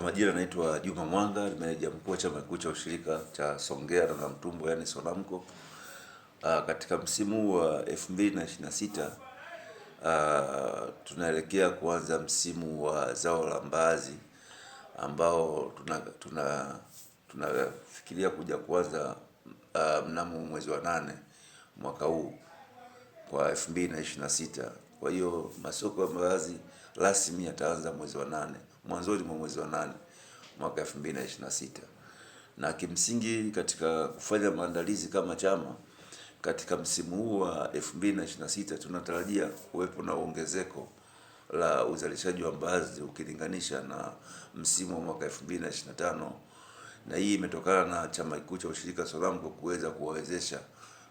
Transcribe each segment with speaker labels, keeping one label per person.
Speaker 1: majina naitwa Juma Mwanga, ni meneja mkuu wa chama kikuu cha ushirika cha Songea na Namtumbo yani Sonamco. Katika msimu wa 2026 tunaelekea kuanza msimu wa zao la mbaazi ambao tunafikiria kuja kuanza mnamo mwezi wa 8 mwaka huu kwa 2026. Kwa hiyo masoko ya mbaazi rasmi yataanza mwezi wa 8, mwanzoni mwa mwezi wa 8 mwaka 2026. Na kimsingi katika kufanya maandalizi kama chama katika msimu huu wa 2026 tunatarajia kuwepo na ongezeko la uzalishaji wa mbaazi ukilinganisha na msimu wa mwaka 2025, na hii imetokana na chama kikuu cha ushirika Sonamco kuweza kuwawezesha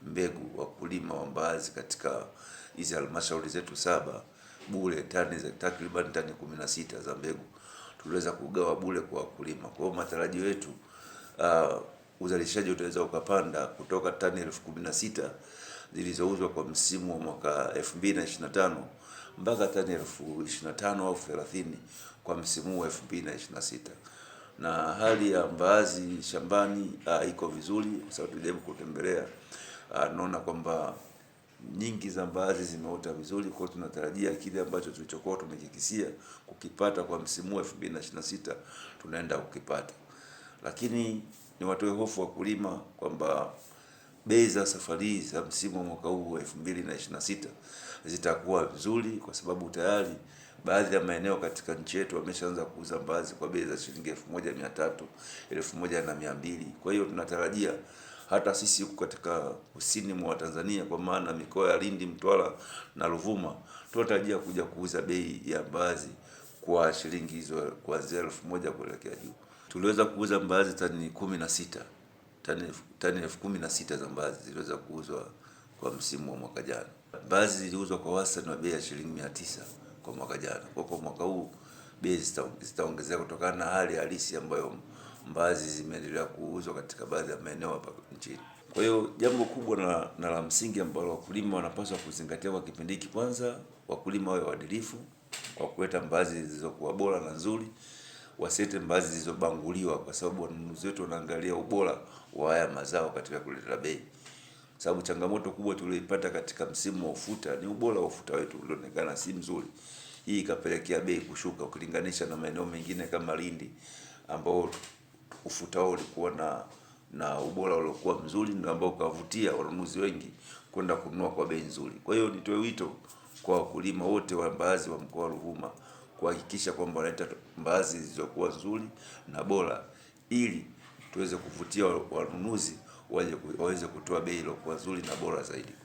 Speaker 1: mbegu wakulima wa mbaazi katika hizi halmashauri zetu 7 bure, takriban tani 16 za mbegu tuliweza kugawa bure kwa wakulima. Kwa hiyo matarajio yetu uzalishaji utaweza ukapanda kutoka tani 16,000 zilizouzwa kwa msimu wa mwaka 2025 mpaka tani 25,000 au 30,000 kwa msimu wa 2026. Na hali ya mbaazi shambani iko vizuri, kwa sababu tulijaribu kutembelea, naona kwamba nyingi za mbaazi zimeota vizuri. Kwa hiyo tunatarajia kile ambacho tulichokuwa tumekikisia kukipata kwa msimu wa 2026 tunaenda kukipata. Lakini ni watoe hofu wakulima kwamba bei za safari za msimu wa mwaka huu wa 2026 zitakuwa vizuri, kwa sababu tayari baadhi ya maeneo katika nchi yetu wameshaanza kuuza mbaazi kwa bei za shilingi 1,300, 1,200. Kwa hiyo tunatarajia hata sisi huko katika kusini mwa Tanzania, kwa maana mikoa ya Lindi, Mtwara na Ruvuma, tunatarajia kuja kuuza bei ya mbaazi kwa shilingi hizo kuanzia 1,000 kuelekea juu. Tuliweza kuuza mbaazi tani 16, tani 16,000 za mbaazi ziliweza kuuzwa kwa msimu wa mwaka jana. Mbaazi ziliuzwa kwa wastani wa bei ya shilingi 900 kwa mwaka jana. Kwa mwaka huu bei zitaongezeka kutokana na hali halisi ambayo mbaazi zimeendelea kuuzwa katika baadhi ya maeneo hapa nchini. Kwa hiyo jambo kubwa na la msingi ambalo wakulima wanapaswa kuzingatia kwa kipindi hiki, kwanza wakulima wawe waadilifu kwa kuleta mbaazi zilizokuwa bora na nzuri, wasilete mbaazi zilizobanguliwa, kwa sababu wanunuzi wetu wanaangalia ubora wa haya mazao katika kuleta bei. Sababu changamoto kubwa tulioipata katika msimu wa ufuta ni ubora wa ufuta wetu ulionekana si mzuri. Hii ikapelekea bei kushuka ukilinganisha na maeneo mengine kama Lindi, ambao ufuta wao ulikuwa na ubora uliokuwa mzuri na ambao ukavutia wanunuzi wengi kwenda kununua kwa bei nzuri. Kwa hiyo nitoe wito kwa wakulima wote wa mbaazi wa mkoa wa Ruvuma kuhakikisha kwamba wanaleta mbaazi zilizokuwa nzuri na bora, ili tuweze kuvutia wanunuzi waweze kutoa bei iliyokuwa nzuri na bora zaidi.